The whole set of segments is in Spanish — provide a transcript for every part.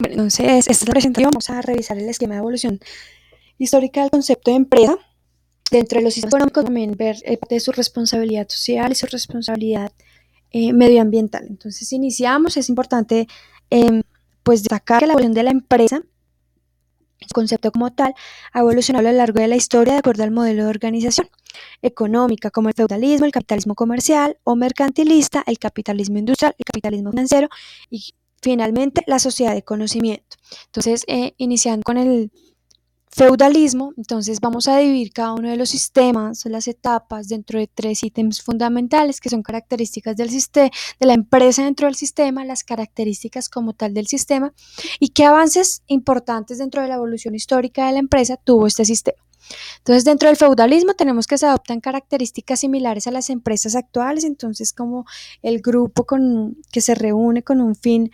Bueno, entonces, esta es la presentación. Vamos a revisar el esquema de evolución histórica del concepto de empresa. Dentro de los sistemas económicos también ver parte de su responsabilidad social y su responsabilidad medioambiental. Entonces, iniciamos. Es importante pues destacar que la evolución de la empresa, el concepto como tal, ha evolucionado a lo largo de la historia de acuerdo al modelo de organización económica, como el feudalismo, el capitalismo comercial o mercantilista, el capitalismo industrial, el capitalismo financiero y finalmente la sociedad de conocimiento. Entonces, iniciando con el feudalismo, entonces vamos a dividir cada uno de los sistemas, las etapas, dentro de 3 ítems fundamentales que son características del sistema, de la empresa dentro del sistema, las características como tal del sistema y qué avances importantes dentro de la evolución histórica de la empresa tuvo este sistema. Entonces, dentro del feudalismo tenemos que se adoptan características similares a las empresas actuales, entonces como el grupo que se reúne con un fin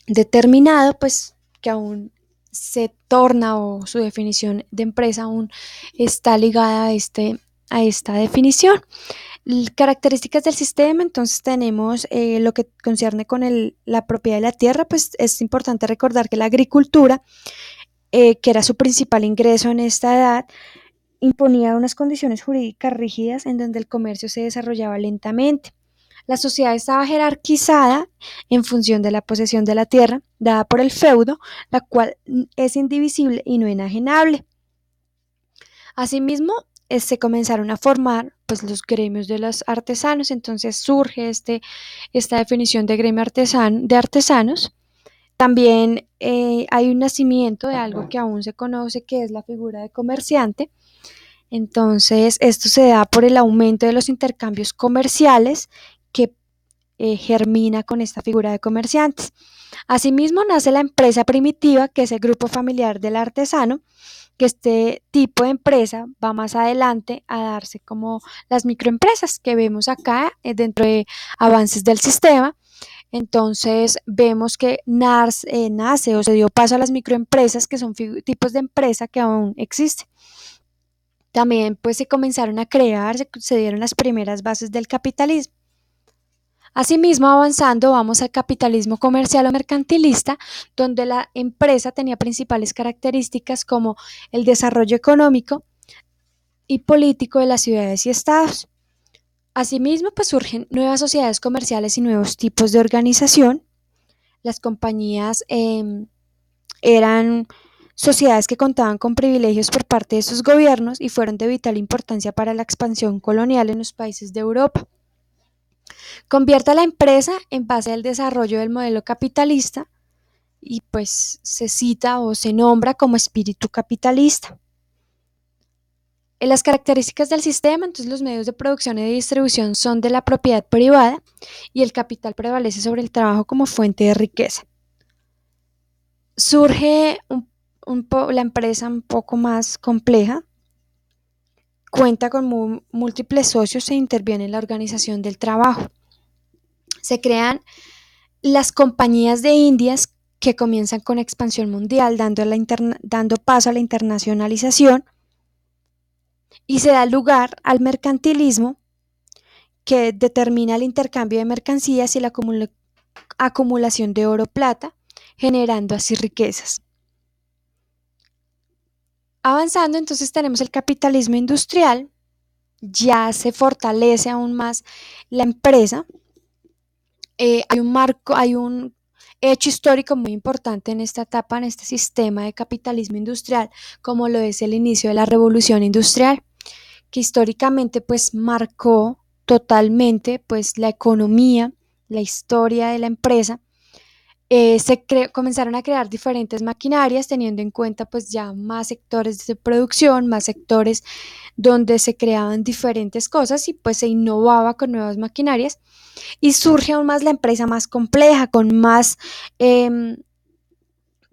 determinado, pues que aún se torna o su definición de empresa aún está ligada a esta definición. Características del sistema, entonces tenemos lo que concierne con la propiedad de la tierra, pues es importante recordar que la agricultura, que era su principal ingreso en esta edad, imponía unas condiciones jurídicas rígidas en donde el comercio se desarrollaba lentamente. La sociedad estaba jerarquizada en función de la posesión de la tierra dada por el feudo, la cual es indivisible y no enajenable. Asimismo, se comenzaron a formar pues, los gremios de los artesanos, entonces surge esta definición de gremio de artesanos. También hay un nacimiento de algo que aún se conoce, que es la figura de comerciante. Entonces, esto se da por el aumento de los intercambios comerciales que germina con esta figura de comerciantes. Asimismo, nace la empresa primitiva, que es el grupo familiar del artesano, que este tipo de empresa va más adelante a darse como las microempresas que vemos acá dentro de avances del sistema. Entonces vemos que nace o se dio paso a las microempresas, que son tipos de empresa que aún existen. También pues se comenzaron a crear, se dieron las primeras bases del capitalismo. Asimismo, avanzando, vamos al capitalismo comercial o mercantilista, donde la empresa tenía principales características como el desarrollo económico y político de las ciudades y estados. Asimismo, pues surgen nuevas sociedades comerciales y nuevos tipos de organización. Las compañías eran sociedades que contaban con privilegios por parte de sus gobiernos y fueron de vital importancia para la expansión colonial en los países de Europa. Convierte a la empresa en base al desarrollo del modelo capitalista y pues se cita o se nombra como espíritu capitalista. En las características del sistema, entonces los medios de producción y de distribución son de la propiedad privada y el capital prevalece sobre el trabajo como fuente de riqueza. Surge la empresa un poco más compleja, cuenta con múltiples socios e interviene en la organización del trabajo. Se crean las compañías de Indias que comienzan con expansión mundial, dando paso a la internacionalización, y se da lugar al mercantilismo, que determina el intercambio de mercancías y la acumulación de oro-plata, generando así riquezas. Avanzando, entonces tenemos el capitalismo industrial, ya se fortalece aún más la empresa. Hay un hecho histórico muy importante en esta etapa, en este sistema de capitalismo industrial, como lo es el inicio de la revolución industrial, que históricamente pues marcó totalmente pues la economía, la historia de la empresa. Comenzaron a crear diferentes maquinarias teniendo en cuenta pues ya más sectores de producción, más sectores donde se creaban diferentes cosas y pues se innovaba con nuevas maquinarias y surge aún más la empresa más compleja, con más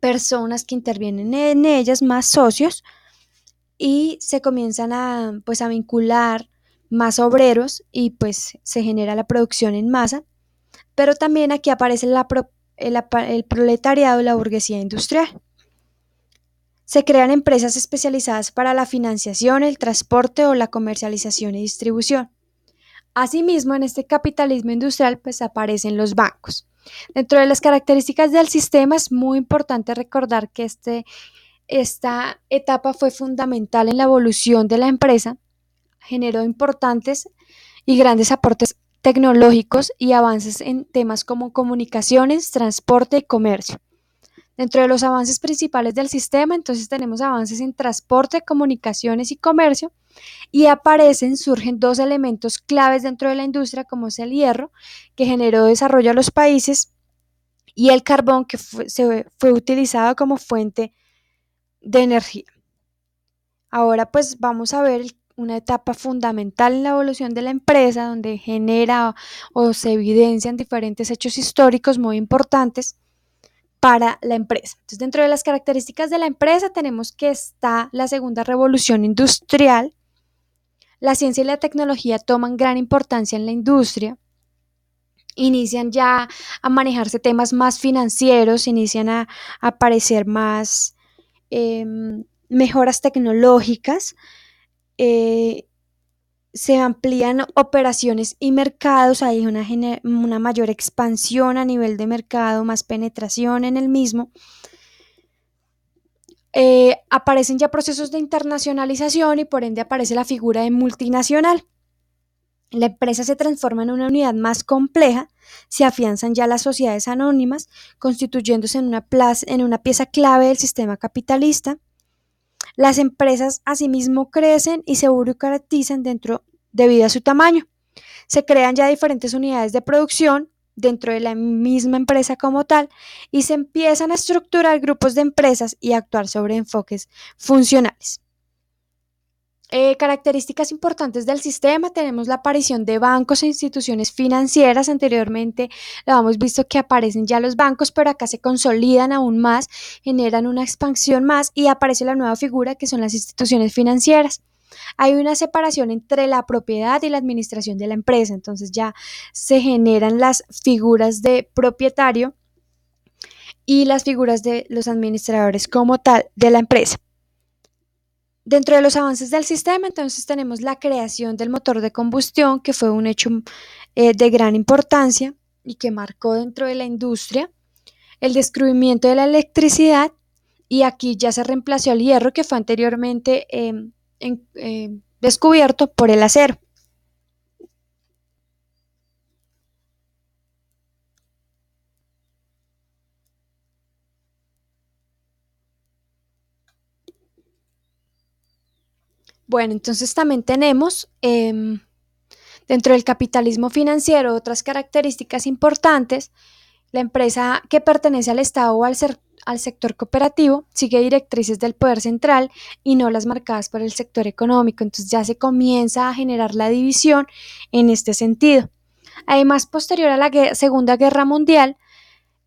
personas que intervienen en ellas, más socios, y se comienzan a vincular más obreros y pues se genera la producción en masa, pero también aquí aparece el proletariado, la burguesía industrial. Se crean empresas especializadas para la financiación, el transporte o la comercialización y distribución. Asimismo, en este capitalismo industrial, pues aparecen los bancos. Dentro de las características del sistema es muy importante recordar que esta etapa fue fundamental en la evolución de la empresa, generó importantes y grandes aportes tecnológicos y avances en temas como comunicaciones, transporte y comercio. Dentro de los avances principales del sistema, entonces tenemos avances en transporte, comunicaciones y comercio, y surgen dos elementos claves dentro de la industria, como es el hierro, que generó desarrollo a los países, y el carbón, que fue utilizado como fuente de energía. Ahora pues vamos a ver una etapa fundamental en la evolución de la empresa, donde genera o se evidencian diferentes hechos históricos muy importantes para la empresa. Entonces, dentro de las características de la empresa tenemos que está la segunda revolución industrial. La ciencia y la tecnología toman gran importancia en la industria, inician ya a manejarse temas más financieros, inician a aparecer más eh, mejoras tecnológicas, eh, se amplían operaciones y mercados, hay una mayor expansión a nivel de mercado, más penetración en el mismo. Aparecen ya procesos de internacionalización y por ende aparece la figura de multinacional. La empresa se transforma en una unidad más compleja, se afianzan ya las sociedades anónimas, constituyéndose en una pieza clave del sistema capitalista. Las empresas asimismo crecen y se burocratizan debido a su tamaño. Se crean ya diferentes unidades de producción dentro de la misma empresa como tal y se empiezan a estructurar grupos de empresas y a actuar sobre enfoques funcionales. Características importantes del sistema, tenemos la aparición de bancos e instituciones financieras. Anteriormente lo hemos visto que aparecen ya los bancos, pero acá se consolidan aún más, generan una expansión más y aparece la nueva figura que son las instituciones financieras. Hay una separación entre la propiedad y la administración de la empresa, entonces ya se generan las figuras de propietario y las figuras de los administradores como tal de la empresa. Dentro de los avances del sistema, entonces tenemos la creación del motor de combustión, que fue un hecho de gran importancia y que marcó dentro de la industria, el descubrimiento de la electricidad, y aquí ya se reemplazó el hierro que fue anteriormente descubierto por el acero. Bueno, entonces también tenemos dentro del capitalismo financiero otras características importantes. La empresa que pertenece al Estado o al sector cooperativo sigue directrices del poder central y no las marcadas por el sector económico. Entonces ya se comienza a generar la división en este sentido. Además, posterior a la Segunda Guerra Mundial,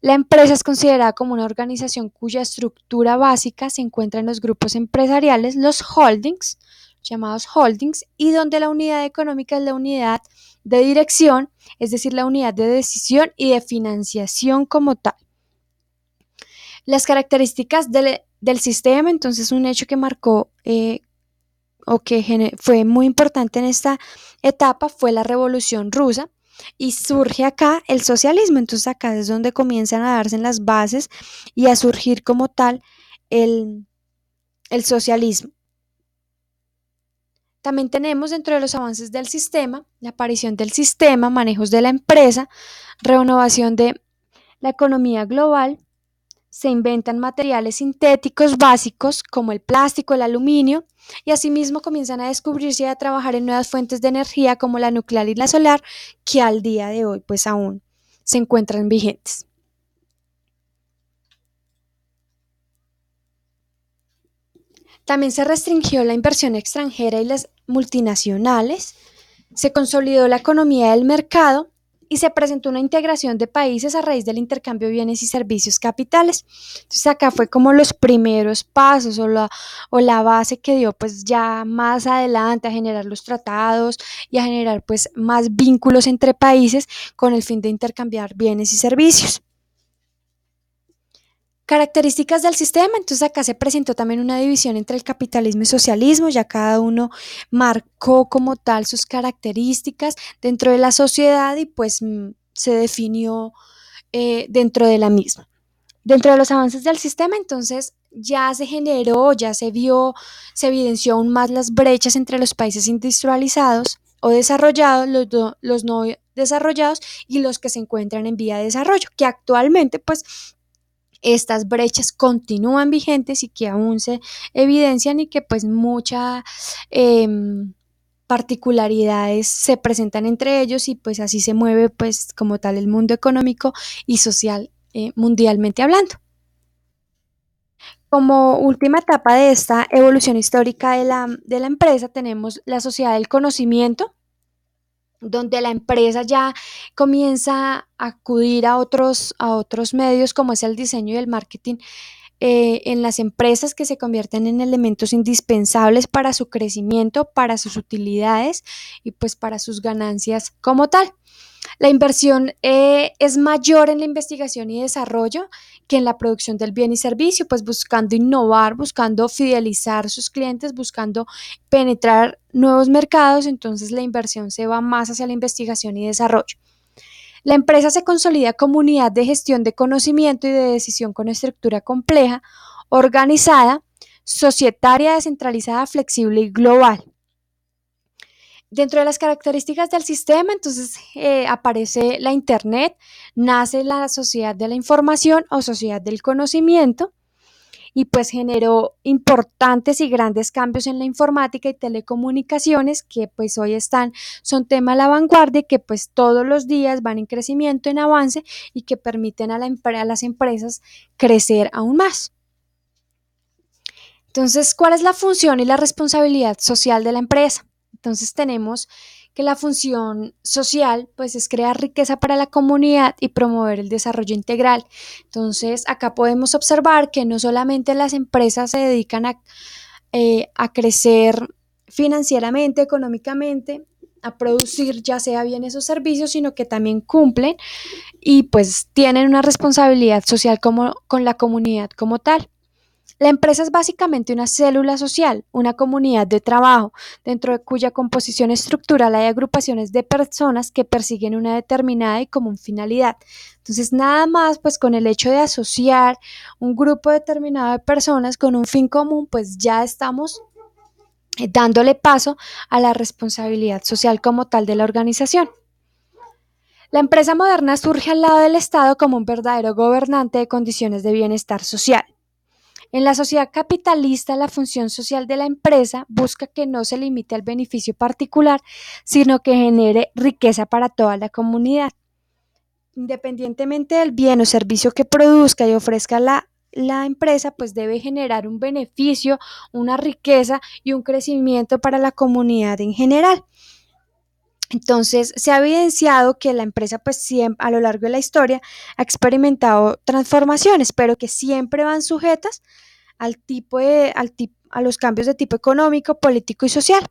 la empresa es considerada como una organización cuya estructura básica se encuentra en los grupos empresariales, los holdings, llamados holdings, y donde la unidad económica es la unidad de dirección, es decir, la unidad de decisión y de financiación como tal. Las características del sistema, entonces un hecho que marcó o que fue muy importante en esta etapa fue la Revolución Rusa, y surge acá el socialismo. Entonces acá es donde comienzan a darse las bases y a surgir como tal el, el socialismo. También tenemos dentro de los avances del sistema la aparición del sistema, manejos de la empresa, renovación de la economía global. Se inventan materiales sintéticos básicos como el plástico, el aluminio, y asimismo comienzan a descubrirse y a trabajar en nuevas fuentes de energía como la nuclear y la solar, que al día de hoy pues aún se encuentran vigentes. También se restringió la inversión extranjera y las multinacionales, se consolidó la economía del mercado y se presentó una integración de países a raíz del intercambio de bienes y servicios capitales. Entonces acá fue como los primeros pasos o la base que dio pues ya más adelante a generar los tratados y a generar pues más vínculos entre países con el fin de intercambiar bienes y servicios. Características del sistema, entonces acá se presentó también una división entre el capitalismo y socialismo, ya cada uno marcó como tal sus características dentro de la sociedad y pues se definió dentro de la misma. Dentro de los avances del sistema, entonces ya se generó, ya se vio, se evidenció aún más las brechas entre los países industrializados o desarrollados, los no desarrollados y los que se encuentran en vía de desarrollo, que actualmente pues estas brechas continúan vigentes y que aún se evidencian y que pues muchas particularidades se presentan entre ellos y pues así se mueve pues como tal el mundo económico y social mundialmente hablando. Como última etapa de esta evolución histórica de la empresa tenemos la sociedad del conocimiento, donde la empresa ya comienza a acudir a otros medios como es el diseño y el marketing en las empresas que se convierten en elementos indispensables para su crecimiento, para sus utilidades y pues para sus ganancias como tal. La inversión es mayor en la investigación y desarrollo que en la producción del bien y servicio, pues buscando innovar, buscando fidelizar sus clientes, buscando penetrar nuevos mercados, entonces la inversión se va más hacia la investigación y desarrollo. La empresa se consolida como unidad de gestión de conocimiento y de decisión con estructura compleja, organizada, societaria, descentralizada, flexible y global. Dentro de las características del sistema, entonces aparece la Internet, nace la sociedad de la información o sociedad del conocimiento y pues generó importantes y grandes cambios en la informática y telecomunicaciones que pues hoy son tema a la vanguardia y que pues todos los días van en crecimiento, en avance y que permiten a las empresas crecer aún más. Entonces, ¿cuál es la función y la responsabilidad social de la empresa? Entonces tenemos que la función social pues es crear riqueza para la comunidad y promover el desarrollo integral. Entonces acá podemos observar que no solamente las empresas se dedican a crecer financieramente, económicamente, a producir ya sea bienes o servicios, sino que también cumplen y pues tienen una responsabilidad social como, con la comunidad como tal. La empresa es básicamente una célula social, una comunidad de trabajo, dentro de cuya composición estructural hay agrupaciones de personas que persiguen una determinada y común finalidad. Entonces, nada más, pues con el hecho de asociar un grupo determinado de personas con un fin común, pues ya estamos dándole paso a la responsabilidad social como tal de la organización. La empresa moderna surge al lado del Estado como un verdadero gobernante de condiciones de bienestar social. En la sociedad capitalista, la función social de la empresa busca que no se limite al beneficio particular, sino que genere riqueza para toda la comunidad. Independientemente del bien o servicio que produzca y ofrezca la empresa, pues debe generar un beneficio, una riqueza y un crecimiento para la comunidad en general. Entonces, se ha evidenciado que la empresa, pues siempre, a lo largo de la historia, ha experimentado transformaciones, pero que siempre van sujetas a los cambios de tipo económico, político y social.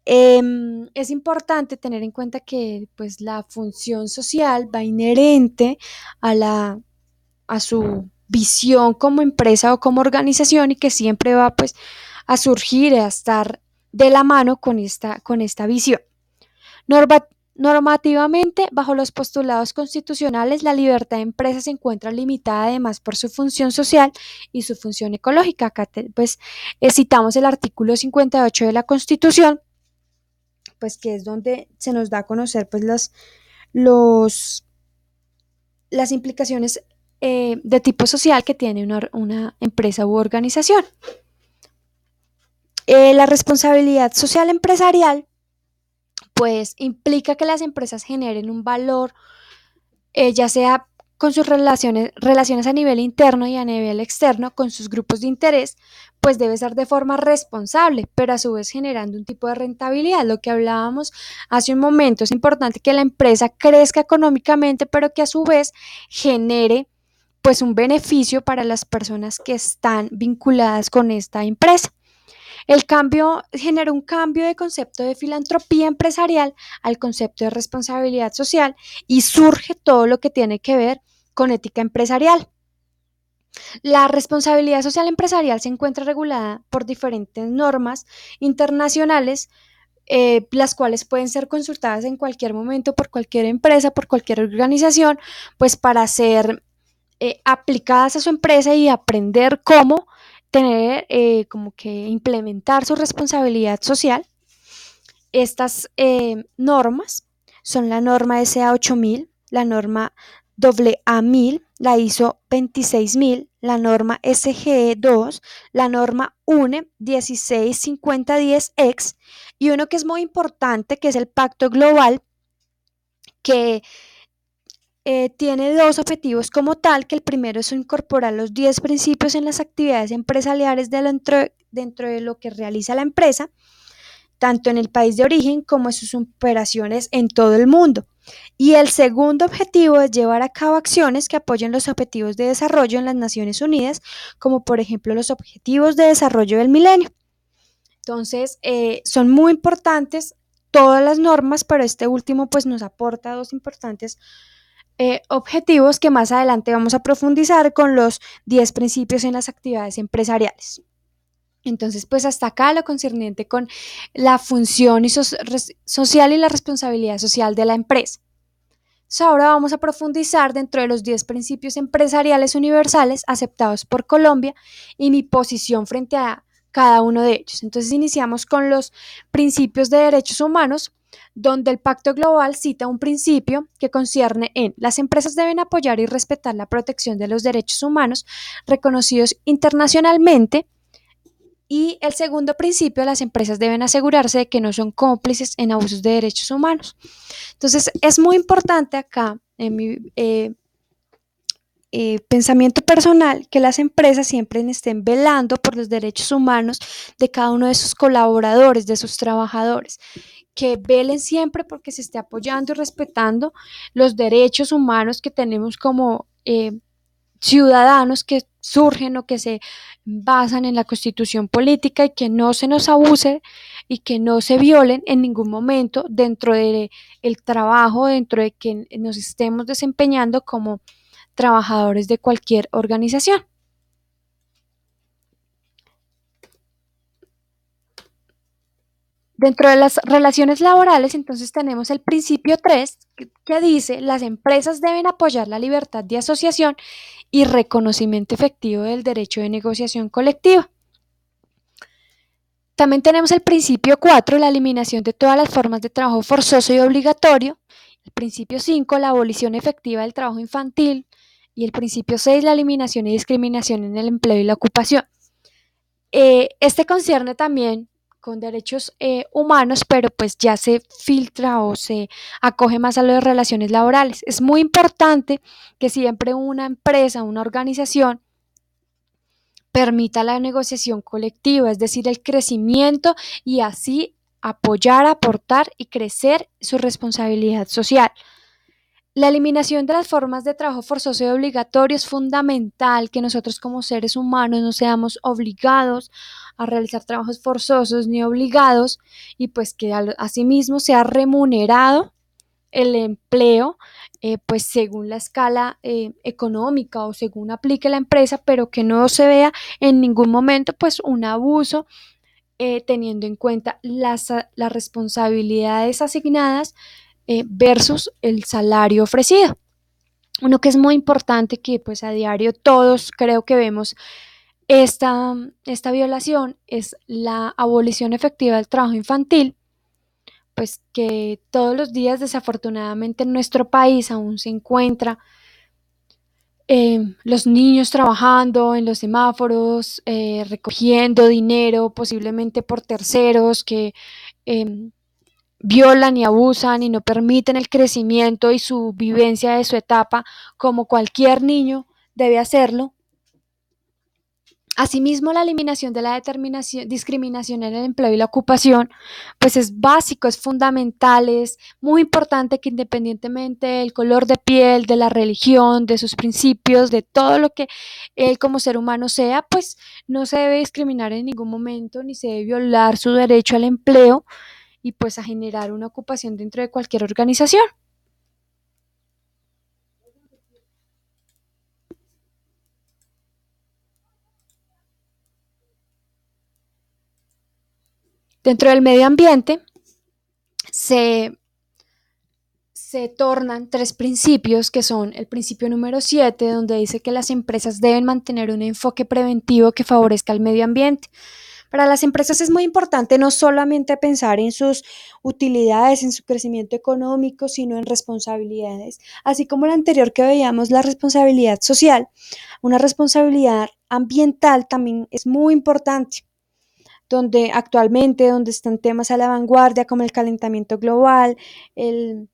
Es importante tener en cuenta que pues, la función social va inherente a su visión como empresa o como organización y que siempre va pues, a surgir, a estar de la mano con esta visión. Normativamente, bajo los postulados constitucionales, la libertad de empresa se encuentra limitada además por su función social y su función ecológica. Acá pues, citamos el artículo 58 de la Constitución, pues que es donde se nos da a conocer pues, los, las implicaciones de tipo social que tiene una empresa u organización. La responsabilidad social empresarial pues implica que las empresas generen un valor, ya sea con sus relaciones a nivel interno y a nivel externo, con sus grupos de interés, pues debe ser de forma responsable, pero a su vez generando un tipo de rentabilidad. Lo que hablábamos hace un momento, es importante que la empresa crezca económicamente, pero que a su vez genere pues un beneficio para las personas que están vinculadas con esta empresa. El cambio generó un cambio de concepto de filantropía empresarial al concepto de responsabilidad social y surge todo lo que tiene que ver con ética empresarial. La responsabilidad social empresarial se encuentra regulada por diferentes normas internacionales, las cuales pueden ser consultadas en cualquier momento por cualquier empresa, por cualquier organización, pues para ser aplicadas a su empresa y aprender cómo tener, como que implementar su responsabilidad social. Estas normas son la norma SA 8000, la norma AA1000, la ISO 26000, la norma SGE 2, la norma UNE 165010X y uno que es muy importante, que es el Pacto Global, que tiene dos objetivos como tal, que el primero es incorporar los 10 principios en las actividades empresariales dentro de lo que realiza la empresa, tanto en el país de origen como en sus operaciones en todo el mundo. Y el segundo objetivo es llevar a cabo acciones que apoyen los objetivos de desarrollo en las Naciones Unidas, como por ejemplo los objetivos de desarrollo del milenio. Entonces, son muy importantes todas las normas, pero este último pues nos aporta dos importantes objetivos que más adelante vamos a profundizar con los 10 principios en las actividades empresariales. Entonces, pues hasta acá lo concerniente con la función social y la responsabilidad social de la empresa. Entonces, ahora vamos a profundizar dentro de los 10 principios empresariales universales aceptados por Colombia y mi posición frente a cada uno de ellos. Entonces, iniciamos con los principios de derechos humanos, donde el Pacto Global cita un principio que concierne en las empresas deben apoyar y respetar la protección de los derechos humanos reconocidos internacionalmente. Y el segundo principio, las empresas deben asegurarse de que no son cómplices en abusos de derechos humanos. Entonces, es muy importante acá, en mi pensamiento personal, que las empresas siempre estén velando por los derechos humanos de cada uno de sus colaboradores, de sus trabajadores, que velen siempre porque se esté apoyando y respetando los derechos humanos que tenemos como ciudadanos que surgen o que se basan en la constitución política, y que no se nos abuse y que no se violen en ningún momento dentro del trabajo, dentro de que nos estemos desempeñando como trabajadores de cualquier organización. Dentro de las relaciones laborales, entonces tenemos el principio 3 que dice: las empresas deben apoyar la libertad de asociación y reconocimiento efectivo del derecho de negociación colectiva. También tenemos el principio 4, la eliminación de todas las formas de trabajo forzoso y obligatorio. El principio 5, la abolición efectiva del trabajo infantil. Y el principio 6, la eliminación y discriminación en el empleo y la ocupación. Este concierne también con derechos humanos, pero pues ya se filtra o se acoge más a las relaciones laborales. Es muy importante que siempre una empresa, una organización, permita la negociación colectiva, es decir, el crecimiento, y así apoyar, aportar y crecer su responsabilidad social. La eliminación de las formas de trabajo forzoso y obligatorio es fundamental, que nosotros como seres humanos no seamos obligados a realizar trabajos forzosos ni obligados, y pues que asimismo sea remunerado el empleo, pues según la escala económica o según aplique la empresa, pero que no se vea en ningún momento pues un abuso, teniendo en cuenta las responsabilidades asignadas versus el salario ofrecido. Uno que es muy importante, que pues a diario todos creo que vemos esta violación, es la abolición efectiva del trabajo infantil, pues que todos los días desafortunadamente en nuestro país aún se encuentra los niños trabajando en los semáforos, recogiendo dinero posiblemente por terceros que eh, violan y abusan y no permiten el crecimiento y su vivencia de su etapa como cualquier niño debe hacerlo. Asimismo, la eliminación de la discriminación en el empleo y la ocupación, pues es básico, es fundamental, es muy importante que independientemente del color de piel, de la religión, de sus principios, de todo lo que él como ser humano sea, pues no se debe discriminar en ningún momento, ni se debe violar su derecho al empleo y pues a generar una ocupación dentro de cualquier organización. Dentro del medio ambiente se tornan tres principios, que son el principio número 7, donde dice que las empresas deben mantener un enfoque preventivo que favorezca el medio ambiente. Para las empresas es muy importante no solamente pensar en sus utilidades, en su crecimiento económico, sino en responsabilidades, así como la anterior que veíamos, la responsabilidad social. Una responsabilidad ambiental también es muy importante, donde están temas a la vanguardia como el calentamiento global, el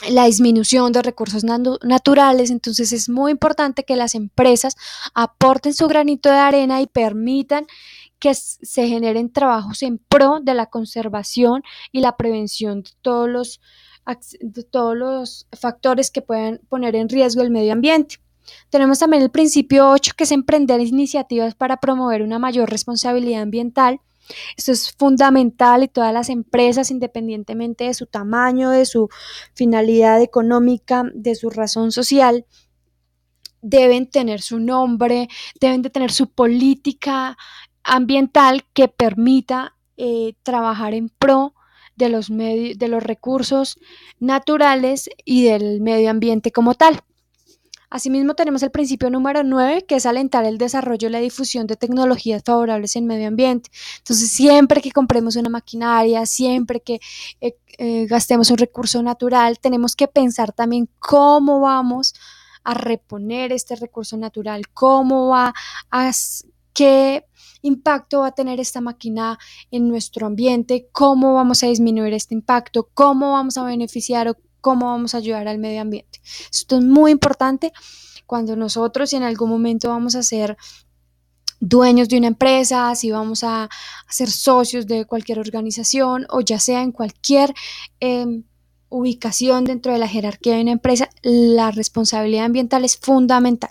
la disminución de recursos naturales. Entonces es muy importante que las empresas aporten su granito de arena y permitan que se generen trabajos en pro de la conservación y la prevención de todos los factores que puedan poner en riesgo el medio ambiente. Tenemos también el principio 8, que es emprender iniciativas para promover una mayor responsabilidad ambiental. Esto es fundamental y todas las empresas, independientemente de su tamaño, de su finalidad económica, de su razón social, deben tener su nombre, deben de tener su política ambiental que permita trabajar en pro de los recursos naturales y del medio ambiente como tal. Asimismo, tenemos el principio número 9, que es alentar el desarrollo y la difusión de tecnologías favorables en medio ambiente. Entonces, siempre que compremos una maquinaria, siempre que gastemos un recurso natural, tenemos que pensar también cómo vamos a reponer este recurso natural, qué impacto va a tener esta máquina en nuestro ambiente, cómo vamos a disminuir este impacto, cómo vamos a beneficiar o cómo vamos a ayudar al medio ambiente. Esto es muy importante cuando nosotros, si en algún momento vamos a ser dueños de una empresa, si vamos a ser socios de cualquier organización o ya sea en cualquier ubicación dentro de la jerarquía de una empresa, la responsabilidad ambiental es fundamental.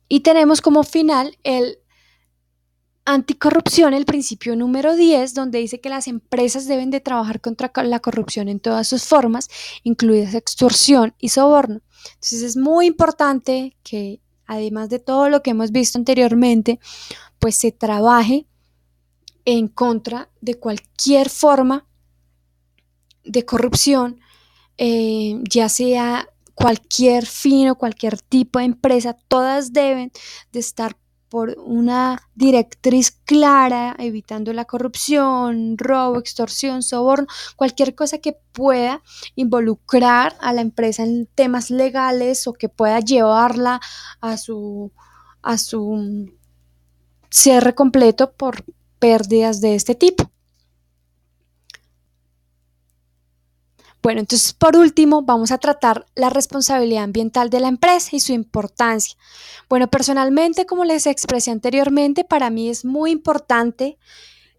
Y tenemos como final el anticorrupción, el principio número 10, donde dice que las empresas deben de trabajar contra la corrupción en todas sus formas, incluidas extorsión y soborno. Entonces es muy importante que, además de todo lo que hemos visto anteriormente, pues se trabaje en contra de cualquier forma de corrupción, ya sea cualquier fin o cualquier tipo de empresa, todas deben de estar por una directriz clara, evitando la corrupción, robo, extorsión, soborno, cualquier cosa que pueda involucrar a la empresa en temas legales o que pueda llevarla a su cierre completo por pérdidas de este tipo. Bueno, entonces por último vamos a tratar la responsabilidad ambiental de la empresa y su importancia. Bueno, personalmente, como les expresé anteriormente, para mí es muy importante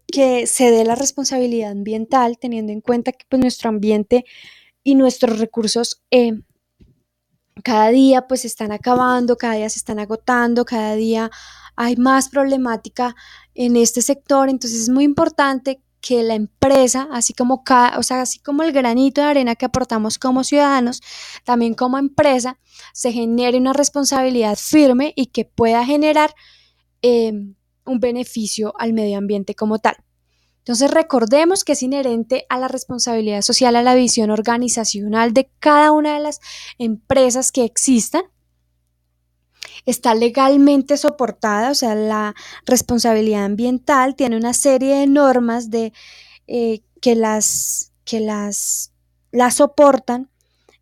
que se dé la responsabilidad ambiental, teniendo en cuenta que pues, nuestro ambiente y nuestros recursos cada día pues se están acabando, cada día se están agotando, cada día hay más problemática en este sector. Entonces es muy importante que la empresa, así como el granito de arena que aportamos como ciudadanos, también como empresa, se genere una responsabilidad firme y que pueda generar eh, un beneficio al medio ambiente como tal. Entonces recordemos que es inherente a la responsabilidad social, a la visión organizacional de cada una de las empresas que existan. Está legalmente soportada, o sea, la responsabilidad ambiental tiene una serie de normas que las soportan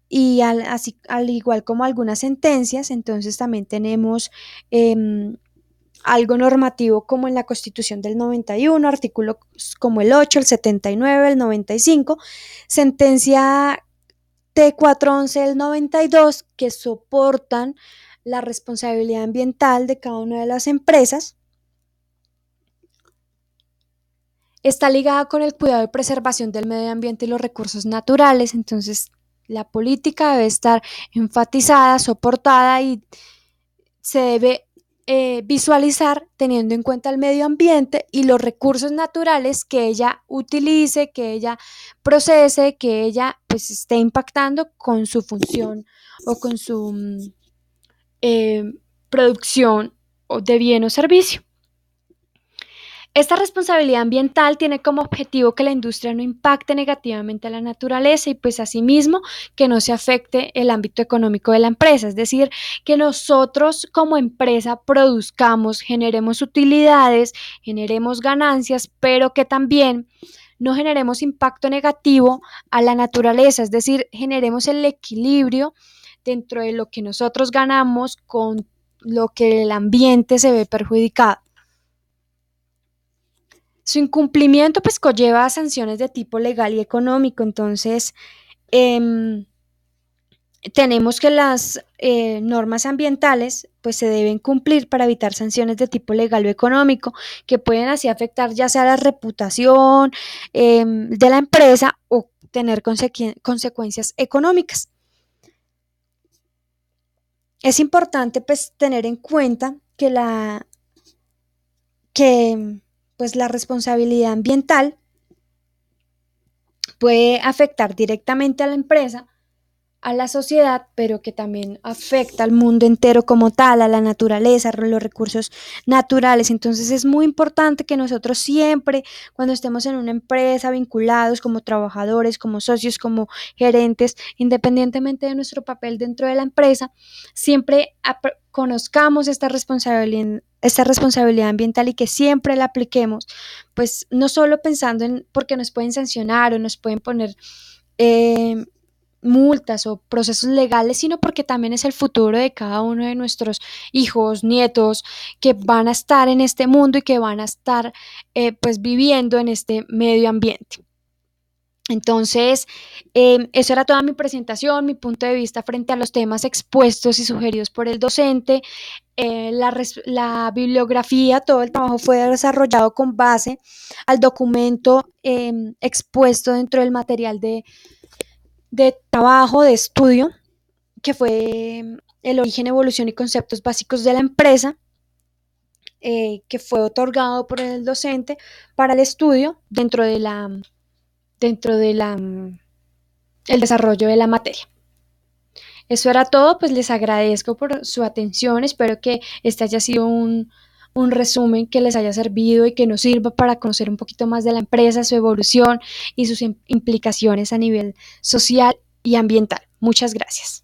y al igual como algunas sentencias. Entonces también tenemos algo normativo como en la Constitución del 91, artículos como el 8, el 79, el 95, sentencia T411 del 92, que soportan la responsabilidad ambiental de cada una de las empresas. Está ligada con el cuidado y preservación del medio ambiente y los recursos naturales. Entonces la política debe estar enfatizada, soportada y se debe visualizar teniendo en cuenta el medio ambiente y los recursos naturales que ella utilice, que ella procese, que ella pues esté impactando con su función o con su producción de bien o servicio. Esta responsabilidad ambiental tiene como objetivo que la industria no impacte negativamente a la naturaleza y pues asimismo que no se afecte el ámbito económico de la empresa, es decir, que nosotros como empresa produzcamos, generemos utilidades, generemos ganancias, pero que también no generemos impacto negativo a la naturaleza, es decir, generemos el equilibrio dentro de lo que nosotros ganamos con lo que el ambiente se ve perjudicado. Su incumplimiento pues conlleva sanciones de tipo legal y económico, entonces eh, tenemos que las normas ambientales pues se deben cumplir para evitar sanciones de tipo legal o económico que pueden así afectar ya sea la reputación de la empresa o tener consecuencias económicas. Es importante pues tener en cuenta que pues la responsabilidad ambiental puede afectar directamente a la empresa, a la sociedad, pero que también afecta al mundo entero como tal, a la naturaleza, a los recursos naturales. Entonces es muy importante que nosotros siempre, cuando estemos en una empresa, vinculados como trabajadores, como socios, como gerentes, independientemente de nuestro papel dentro de la empresa, siempre conozcamos esta responsabilidad ambiental y que siempre la apliquemos, pues no solo pensando en porque nos pueden sancionar o nos pueden poner eh, multas o procesos legales, sino porque también es el futuro de cada uno de nuestros hijos, nietos, que van a estar en este mundo y que van a estar pues viviendo en este medio ambiente. Entonces, eso era toda mi presentación, mi punto de vista frente a los temas expuestos y sugeridos por el docente. La bibliografía, todo el trabajo fue desarrollado con base al documento expuesto dentro del material de trabajo, de estudio, que fue el origen, evolución y conceptos básicos de la empresa, que fue otorgado por el docente para el estudio dentro de el desarrollo de la materia. Eso era todo, pues les agradezco por su atención, espero que este haya sido un resumen que les haya servido y que nos sirva para conocer un poquito más de la empresa, su evolución y sus implicaciones a nivel social y ambiental. Muchas gracias.